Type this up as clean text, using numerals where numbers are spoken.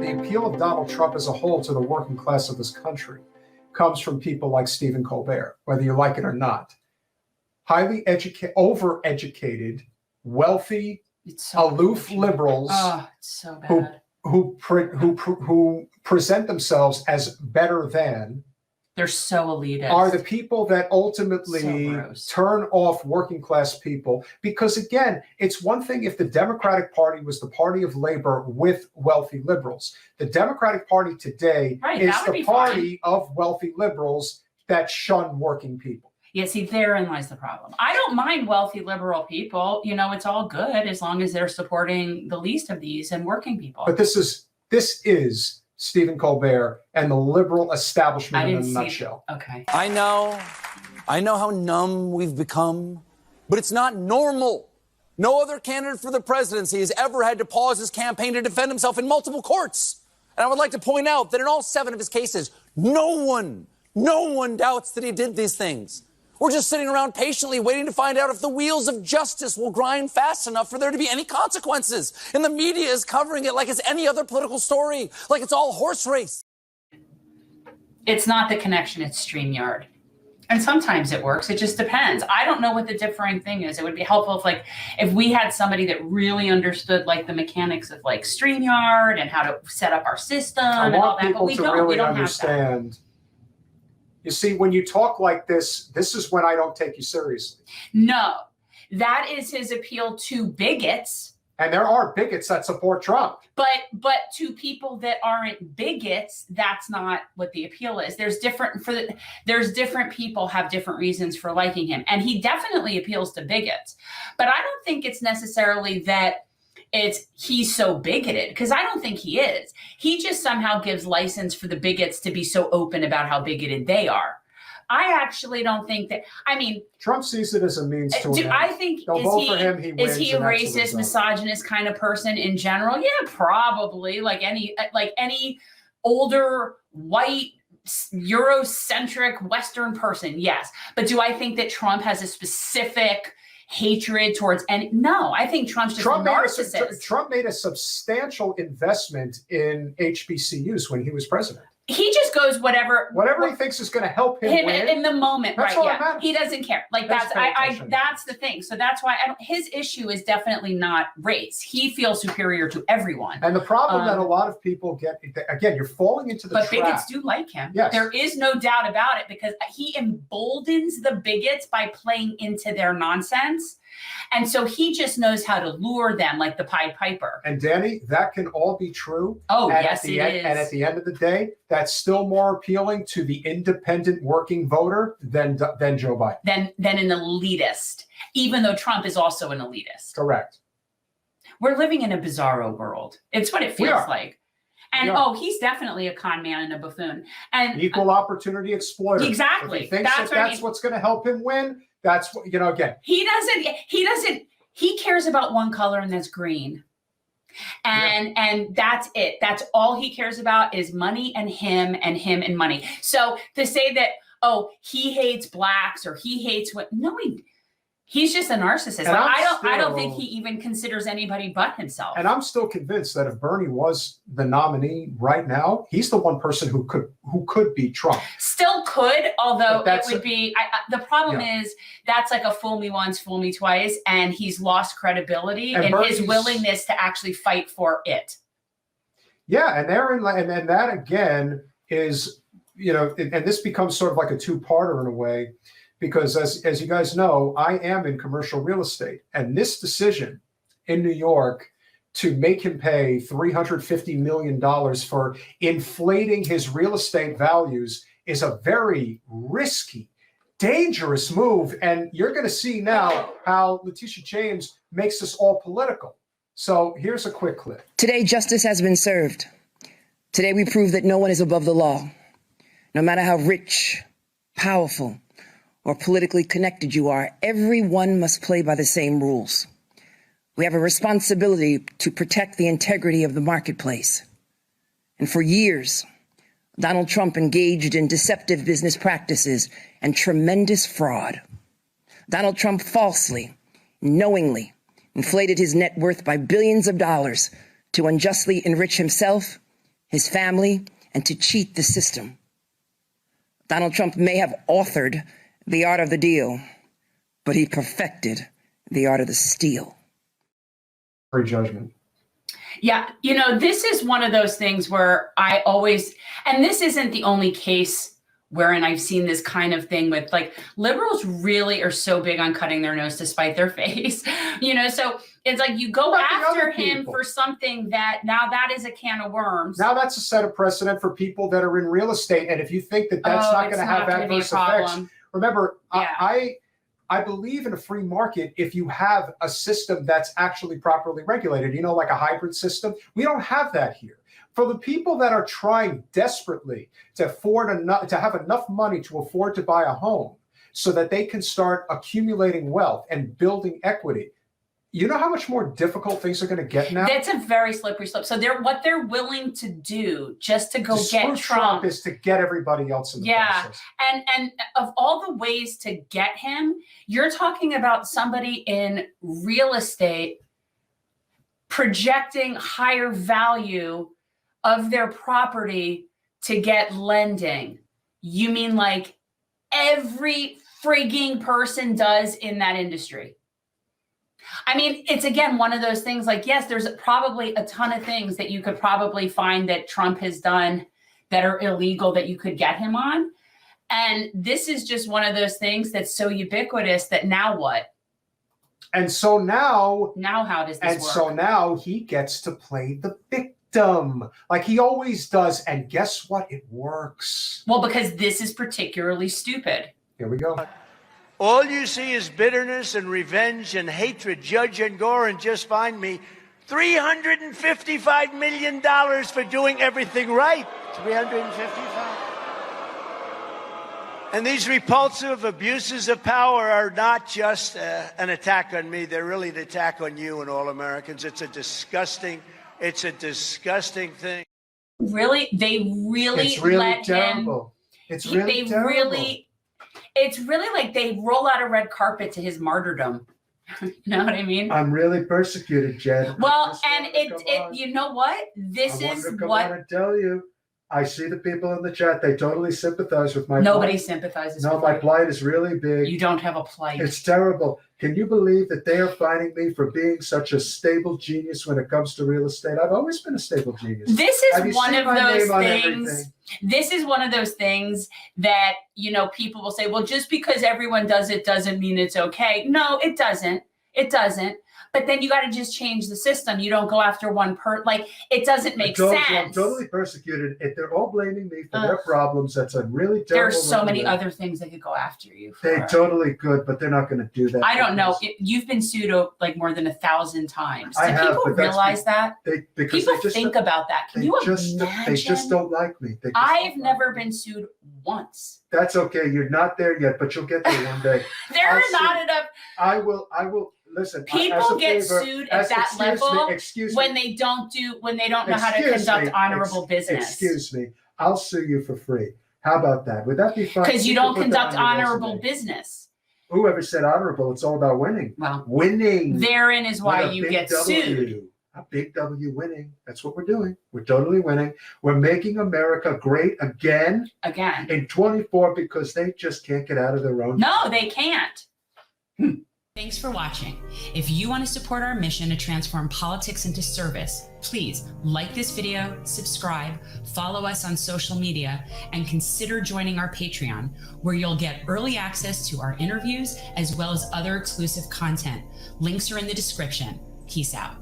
the appeal of Donald Trump as a whole to the working class of this country comes from people like Stephen Colbert, whether you like it or not. Highly educated, overeducated, wealthy, aloof liberals who present themselves as better than. They're so elitist. Are the people that ultimately turn off working class people. Because again, it's one thing if the Democratic Party was the party of labor with wealthy liberals. The Democratic Party today is the party of wealthy liberals that shun working people. Yeah, see, therein lies the problem. I don't mind wealthy liberal people. You know, it's all good as long as they're supporting the least of these and working people. But this is Stephen Colbert and the liberal establishment in a nutshell. Okay. I know how numb we've become, but it's not normal. No other candidate for the presidency has ever had to pause his campaign to defend himself in multiple courts. And I would like to point out that in all 7 of his cases, no one doubts that he did these things. We're just sitting around patiently waiting to find out if the wheels of justice will grind fast enough for there to be any consequences. And the media is covering it like it's any other political story, like it's all horse race. It's not the connection, it's StreamYard. And sometimes it works. It just depends. I don't know what the differing thing is. It would be helpful if we had somebody that really understood the mechanics of StreamYard and how to set up our system and all that. But we don't understand. Have that. You see, when you talk like this is when I don't take you seriously. No, that is his appeal to bigots. And there are bigots that support Trump. But to people that aren't bigots, that's not what the appeal is. There's different people have different reasons for liking him. And he definitely appeals to bigots. But I don't think it's necessarily that he's so bigoted, because I don't think he is. He just somehow gives license for the bigots to be so open about how bigoted they are. I actually don't think that. I mean, Trump sees it as a means to an end. I think is he a racist, misogynist kind of person in general? Yeah, probably. Like any older white Eurocentric Western person, yes. But do I think that Trump has a specific hatred towards any? No, I think Trump's just a narcissist. Trump made a substantial investment in HBCUs when he was president. He just goes whatever he thinks is going to help him win. In the moment, that's right? Yeah, he doesn't care. That's the thing. So that's why his issue is definitely not race. He feels superior to everyone. And the problem that a lot of people get, again, you're falling into the trap. But bigots do like him. Yes. There is no doubt about it, because he emboldens the bigots by playing into their nonsense. And so he just knows how to lure them like the Pied Piper. And Danny, that can all be true. Oh, yes, it is. And at the end of the day, that's still more appealing to the independent working voter than Joe Biden. Than an elitist, even though Trump is also an elitist. Correct. We're living in a bizarro world. It's what it feels like. And he's definitely a con man and a buffoon. And equal opportunity exploiter. Exactly. If he thinks that's what's going to help him win, that's what, again. He cares about one color, and that's green. And that's it. That's all he cares about is money and him and money. So to say that, he hates blacks or he hates he's just a narcissist. I don't think he even considers anybody but himself. And I'm still convinced that if Bernie was the nominee right now, he's the one person who could beat Trump. Still could, although it would be. The problem is that's like a fool me once, fool me twice, and he's lost credibility in his willingness to actually fight for it. Yeah, and that again is and this becomes sort of like a two-parter in a way. Because as you guys know, I am in commercial real estate. And this decision in New York to make him pay $350 million for inflating his real estate values is a very risky, dangerous move. And you're going to see now how Letitia James makes this all political. So here's a quick clip. Today, justice has been served. Today, we prove that no one is above the law. No matter how rich, powerful, or politically connected you are, everyone must play by the same rules. We have a responsibility to protect the integrity of the marketplace. And for years, Donald Trump engaged in deceptive business practices and tremendous fraud. Donald Trump falsely, knowingly inflated his net worth by billions of dollars to unjustly enrich himself his family, and to cheat the system. Donald Trump may have authored the art of the deal, but he perfected the art of the steal. Prejudgment. Yeah, you know, this is one of those things where I always, and this isn't the only case wherein I've seen this kind of thing with, like, liberals really are so big on cutting their nose to spite their face, you know, so it's like you go after him for something that now that is a can of worms. Now that's a set of precedent for people that are in real estate. And if you think that that's not going to have adverse effects, remember, yeah. I believe in a free market if you have a system that's actually properly regulated, you know, like a hybrid system. We don't have that here. For the people that are trying desperately to have enough money to afford to buy a home so that they can start accumulating wealth and building equity, you know how much more difficult things are going to get now? That's a very slippery slope. So what they're willing to do just to go get Trump is to get everybody else in the process. And of all the ways to get him, you're talking about somebody in real estate projecting higher value of their property to get lending. You mean like every frigging person does in that industry? I mean, it's again one of those things like, yes, there's probably a ton of things that you could probably find that Trump has done that are illegal that you could get him on. And this is just one of those things that's so ubiquitous that now what? And so now how does this work? And so now he gets to play the victim like he always does. And guess what? It works. Well, because this is particularly stupid. Here we go. All you see is bitterness and revenge and hatred. Judge and Gore and just find me $355 million for doing everything right. 355. And these repulsive abuses of power are not just an attack on me. They're really an attack on you and all Americans. It's a disgusting thing. Really? They really it's really let terrible. him. It's really terrible. It's really like they roll out a red carpet to his martyrdom. You know what I mean? I'm really persecuted, Jed. Well, and it you know what? This is what I tell you. I see the people in the chat. They totally sympathize with my Nobody plight. sympathizes No, with my you. plight is really big. You don't have a plight. It's terrible. Can you believe that they are finding me for being such a stable genius when it comes to real estate? I've always been a stable genius. This is one of those things. This is one of those things that, you know, people will say, well, just because everyone does it doesn't mean it's okay. No, it doesn't. It doesn't. But then you got to just change the system. You don't go after one like it doesn't make sense. I'm totally persecuted. If they're all blaming me for their problems, that's a really terrible. There's so many other things they could go after you for. They totally could, but they're not going to do that. I don't know. You've been sued like more than 1,000 times. Do people but realize that? People just think about that. Can you imagine? They just don't like me. I've never been sued once. That's okay. You're not there yet, but you'll get there one day. There are not enough. I will. Listen, people get sued at that level when they don't know how to conduct honorable business. Excuse me. I'll sue you for free. How about that? Would that be fun? Because you don't conduct honorable business. Whoever said honorable? It's all about winning. Well, winning. Therein is why you get sued. A big W, winning. That's what we're doing. We're totally winning. We're making America great again. In 24 because they just can't get out of their own. No, they can't. Thanks for watching. If you want to support our mission to transform politics into service, please like this video, subscribe, follow us on social media, and consider joining our Patreon, where you'll get early access to our interviews as well as other exclusive content. Links are in the description. Peace out.